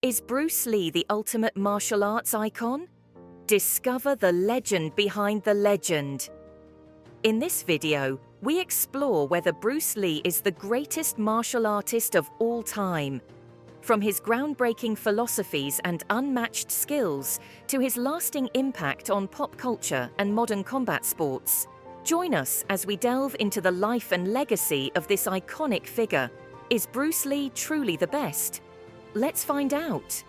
Is Bruce Lee the ultimate martial arts icon? Discover the legend behind the legend. In this video, we explore whether Bruce Lee is the greatest martial artist of all time. From his groundbreaking philosophies and unmatched skills to his lasting impact on pop culture and modern combat sports. Join us as we delve into the life and legacy of this iconic figure. Is Bruce Lee truly the best? Let's find out.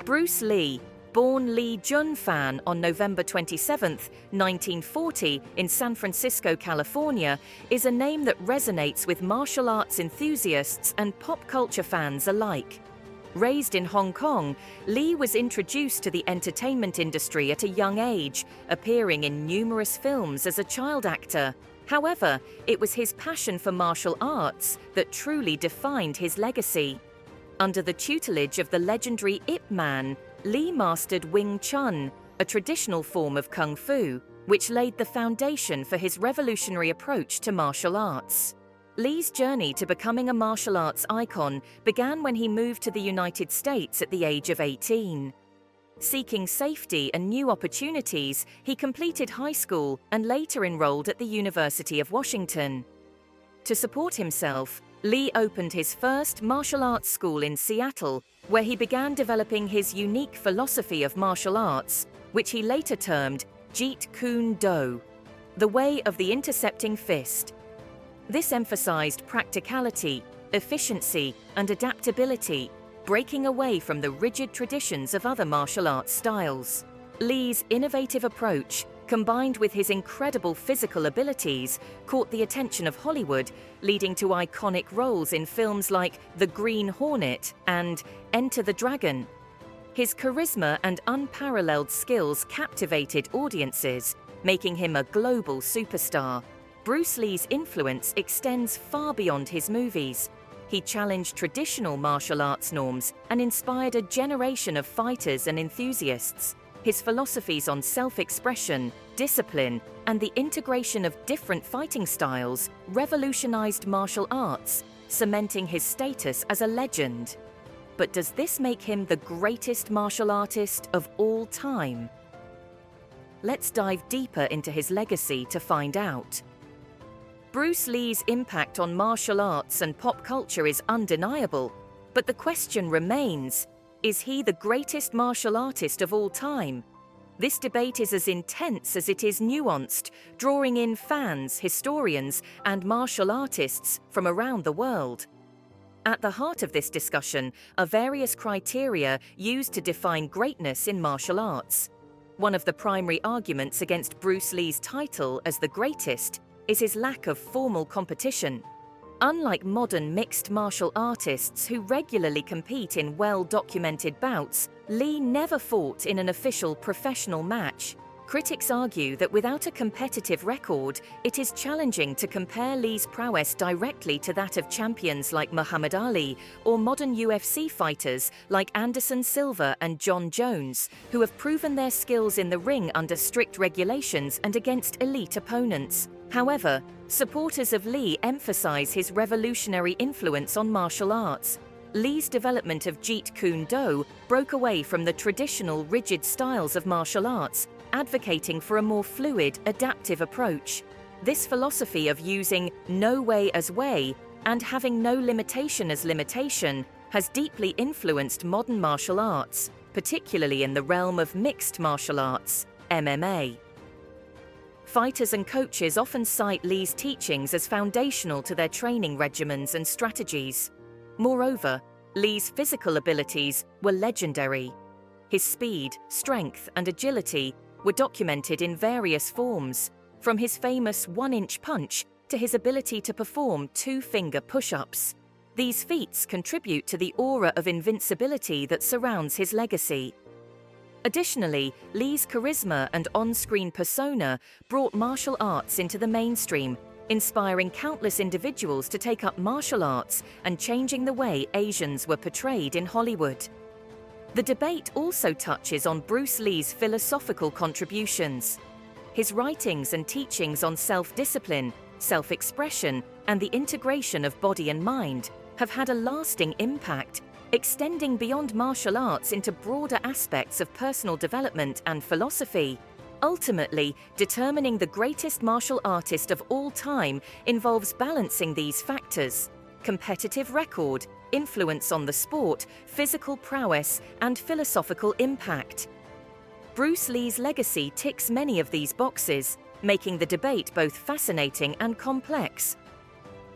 Bruce Lee, born Lee Jun-fan on November 27, 1940 in San Francisco, California, is a name that resonates with martial arts enthusiasts and pop culture fans alike. Raised in Hong Kong, Lee was introduced to the entertainment industry at a young age, appearing in numerous films as a child actor. However, it was his passion for martial arts that truly defined his legacy. Under the tutelage of the legendary Ip Man, Lee mastered Wing Chun, a traditional form of Kung Fu, which laid the foundation for his revolutionary approach to martial arts. Lee's journey to becoming a martial arts icon began when he moved to the United States at the age of 18. Seeking safety and new opportunities, he completed high school and later enrolled at the University of Washington. To support himself, Lee opened his first martial arts school in Seattle, where he began developing his unique philosophy of martial arts, which he later termed G.O.A.T, the way of the intercepting fist. This emphasized practicality, efficiency, and adaptability, breaking away from the rigid traditions of other martial arts styles. Lee's innovative approach, combined with his incredible physical abilities, caught the attention of Hollywood, leading to iconic roles in films like The Green Hornet and Enter the Dragon. His charisma and unparalleled skills captivated audiences, making him a global superstar. Bruce Lee's influence extends far beyond his movies. He challenged traditional martial arts norms and inspired a generation of fighters and enthusiasts. His philosophies on self-expression, discipline, and the integration of different fighting styles revolutionized martial arts, cementing his status as a legend. But does this make him the greatest martial artist of all time? Let's dive deeper into his legacy to find out. Bruce Lee's impact on martial arts and pop culture is undeniable, but the question remains, is he the greatest martial artist of all time? This debate is as intense as it is nuanced, drawing in fans, historians, and martial artists from around the world. At the heart of this discussion are various criteria used to define greatness in martial arts. One of the primary arguments against Bruce Lee's title as the greatest is his lack of formal competition. Unlike modern mixed martial artists who regularly compete in well-documented bouts, Lee never fought in an official professional match. Critics argue that without a competitive record, it is challenging to compare Lee's prowess directly to that of champions like Muhammad Ali or modern UFC fighters like Anderson Silva and John Jones, who have proven their skills in the ring under strict regulations and against elite opponents. However, supporters of Lee emphasize his revolutionary influence on martial arts. Lee's development of Jeet Kune Do broke away from the traditional rigid styles of martial arts, advocating for a more fluid, adaptive approach. This philosophy of using no way as way and having no limitation as limitation has deeply influenced modern martial arts, particularly in the realm of mixed martial arts, MMA. Fighters and coaches often cite Lee's teachings as foundational to their training regimens and strategies. Moreover, Lee's physical abilities were legendary. His speed, strength, and agility were documented in various forms, from his famous one-inch punch to his ability to perform two-finger push-ups. These feats contribute to the aura of invincibility that surrounds his legacy. Additionally, Lee's charisma and on-screen persona brought martial arts into the mainstream, inspiring countless individuals to take up martial arts and changing the way Asians were portrayed in Hollywood. The debate also touches on Bruce Lee's philosophical contributions. His writings and teachings on self-discipline, self-expression, and the integration of body and mind have had a lasting impact, extending beyond martial arts into broader aspects of personal development and philosophy. Ultimately, determining the greatest martial artist of all time involves balancing these factors: competitive record, influence on the sport, physical prowess, and philosophical impact. Bruce Lee's legacy ticks many of these boxes, making the debate both fascinating and complex.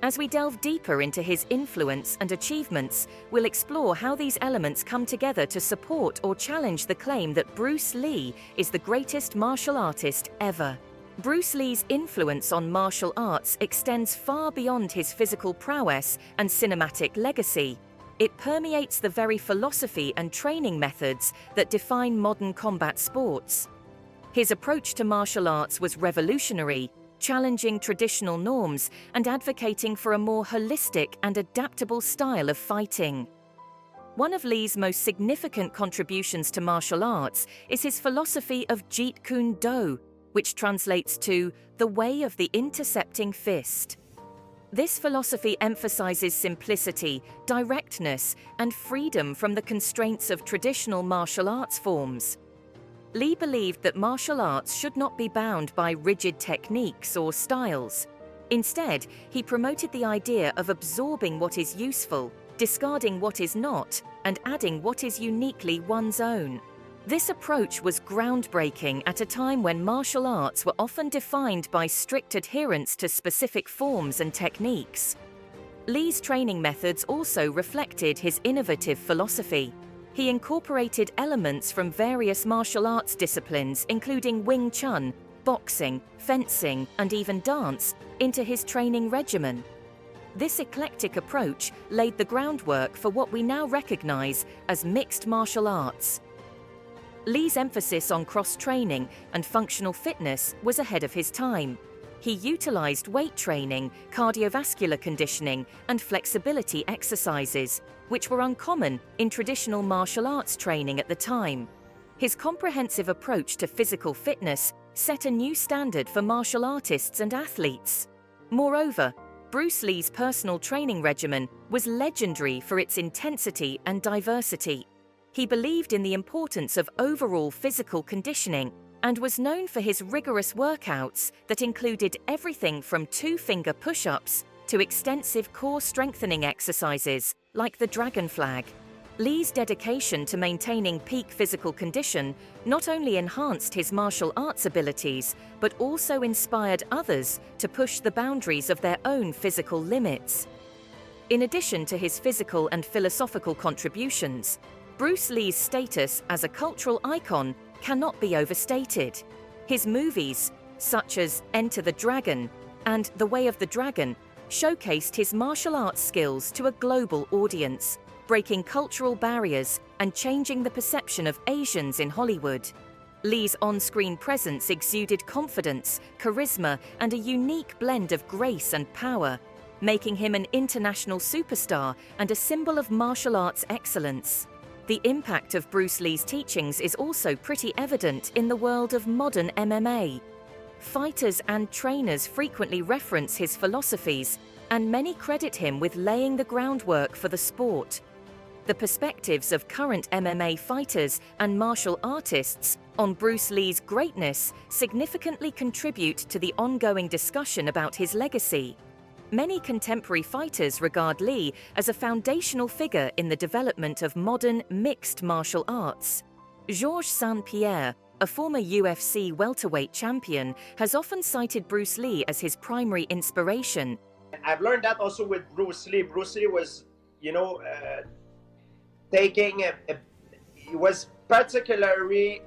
As we delve deeper into his influence and achievements, we'll explore how these elements come together to support or challenge the claim that Bruce Lee is the greatest martial artist ever. Bruce Lee's influence on martial arts extends far beyond his physical prowess and cinematic legacy. It permeates the very philosophy and training methods that define modern combat sports. His approach to martial arts was revolutionary, challenging traditional norms and advocating for a more holistic and adaptable style of fighting. One of Lee's most significant contributions to martial arts is his philosophy of G.O.A.T, which translates to the way of the intercepting fist. This philosophy emphasizes simplicity, directness, and freedom from the constraints of traditional martial arts forms. Lee believed that martial arts should not be bound by rigid techniques or styles. Instead, he promoted the idea of absorbing what is useful, discarding what is not, and adding what is uniquely one's own. This approach was groundbreaking at a time when martial arts were often defined by strict adherence to specific forms and techniques. Lee's training methods also reflected his innovative philosophy. He incorporated elements from various martial arts disciplines, including Wing Chun, boxing, fencing, and even dance, into his training regimen. This eclectic approach laid the groundwork for what we now recognize as mixed martial arts. Lee's emphasis on cross-training and functional fitness was ahead of his time. He utilized weight training, cardiovascular conditioning, and flexibility exercises, which were uncommon in traditional martial arts training at the time. His comprehensive approach to physical fitness set a new standard for martial artists and athletes. Moreover, Bruce Lee's personal training regimen was legendary for its intensity and diversity. He believed in the importance of overall physical conditioning and was known for his rigorous workouts that included everything from two-finger push-ups to extensive core strengthening exercises like the dragon flag. Lee's dedication to maintaining peak physical condition not only enhanced his martial arts abilities, but also inspired others to push the boundaries of their own physical limits. In addition to his physical and philosophical contributions, Bruce Lee's status as a cultural icon cannot be overstated. His movies, such as Enter the Dragon and The Way of the Dragon, showcased his martial arts skills to a global audience, breaking cultural barriers and changing the perception of Asians in Hollywood. Lee's on-screen presence exuded confidence, charisma, and a unique blend of grace and power, making him an international superstar and a symbol of martial arts excellence. The impact of Bruce Lee's teachings is also pretty evident in the world of modern MMA. Fighters and trainers frequently reference his philosophies, and many credit him with laying the groundwork for the sport. The perspectives of current MMA fighters and martial artists on Bruce Lee's greatness significantly contribute to the ongoing discussion about his legacy. Many contemporary fighters regard Lee as a foundational figure in the development of modern mixed martial arts. Georges St. Pierre, a former UFC welterweight champion, has often cited Bruce Lee as his primary inspiration. I've learned that also with Bruce Lee. Bruce Lee was, he was particularly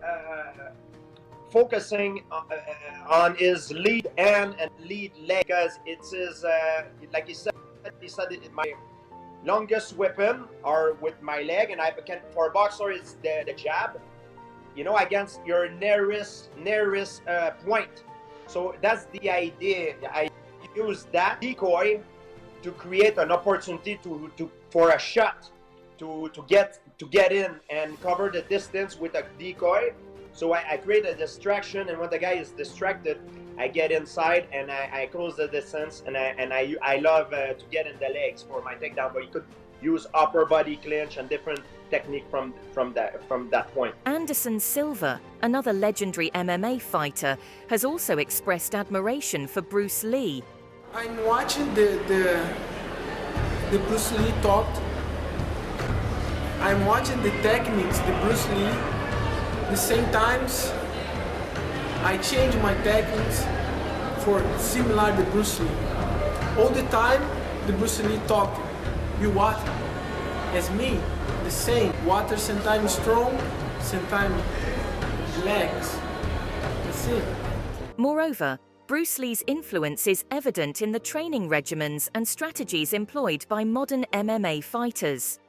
focusing on his lead hand and lead leg, because it's his, like he said my longest weapon are with my leg, and for a boxer it's the jab, against your nearest point. So that's the idea. I use that decoy to create an opportunity for a shot to get in and cover the distance with a decoy. So I create a distraction, and when the guy is distracted, I get inside and I close the distance, and I love to get in the legs for my takedown. But you could use upper body clinch and different technique from that point. Anderson Silva, another legendary MMA fighter, has also expressed admiration for Bruce Lee. I'm watching the Bruce Lee talked. I'm watching the techniques, the Bruce Lee. The same times, I change my techniques for similar to Bruce Lee. All the time, the Bruce Lee talked. You what? As me, the same. Water sometimes strong, sometimes legs. That's it. Moreover, Bruce Lee's influence is evident in the training regimens and strategies employed by modern MMA fighters.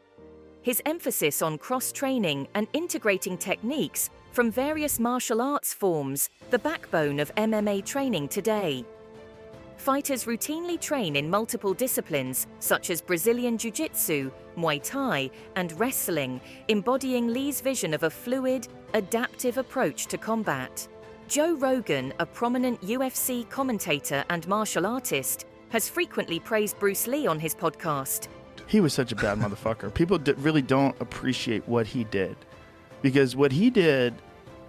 His emphasis on cross-training and integrating techniques from various martial arts forms the backbone of MMA training today. Fighters routinely train in multiple disciplines such as Brazilian Jiu-Jitsu, Muay Thai, and wrestling, embodying Lee's vision of a fluid, adaptive approach to combat. Joe Rogan, a prominent UFC commentator and martial artist, has frequently praised Bruce Lee on his podcast. He was such a bad motherfucker. People really don't appreciate what he did, because what he did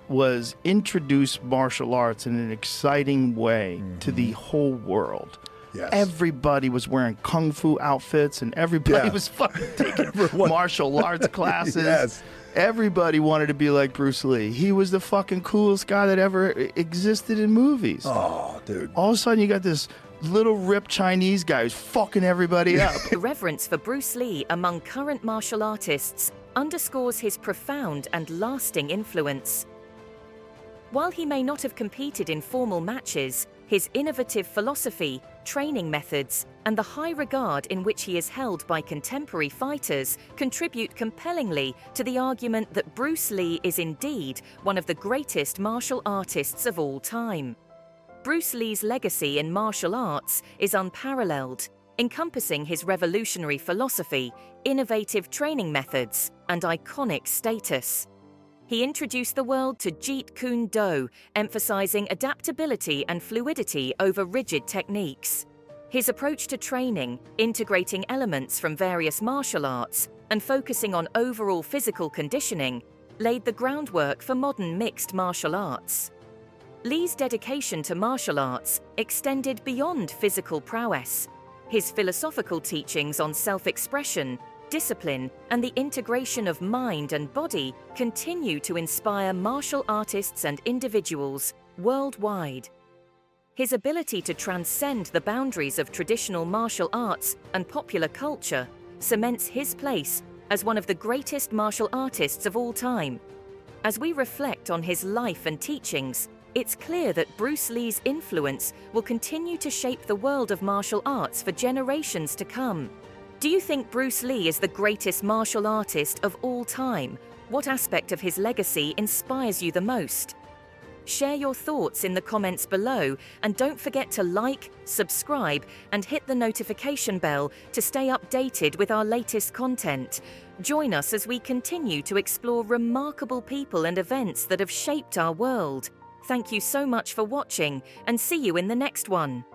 was introduce martial arts in an exciting way to the whole world. Yes. Everybody was wearing kung fu outfits, and everybody was fucking taking martial arts classes. Yes. Everybody wanted to be like Bruce Lee. He was the fucking coolest guy that ever existed in movies. Oh, dude. All of a sudden, you got this little ripped Chinese guy who's fucking everybody up. The reverence for Bruce Lee among current martial artists underscores his profound and lasting influence. While he may not have competed in formal matches, his innovative philosophy, training methods, and the high regard in which he is held by contemporary fighters contribute compellingly to the argument that Bruce Lee is indeed one of the greatest martial artists of all time. Bruce Lee's legacy in martial arts is unparalleled, encompassing his revolutionary philosophy, innovative training methods, and iconic status. He introduced the world to Jeet Kune Do, emphasizing adaptability and fluidity over rigid techniques. His approach to training, integrating elements from various martial arts and focusing on overall physical conditioning, laid the groundwork for modern mixed martial arts. Lee's dedication to martial arts extended beyond physical prowess. His philosophical teachings on self-expression, discipline, and the integration of mind and body continue to inspire martial artists and individuals worldwide. His ability to transcend the boundaries of traditional martial arts and popular culture cements his place as one of the greatest martial artists of all time. As we reflect on his life and teachings, it's clear that Bruce Lee's influence will continue to shape the world of martial arts for generations to come. Do you think Bruce Lee is the greatest martial artist of all time? What aspect of his legacy inspires you the most? Share your thoughts in the comments below, and don't forget to like, subscribe, and hit the notification bell to stay updated with our latest content. Join us as we continue to explore remarkable people and events that have shaped our world. Thank you so much for watching, and see you in the next one.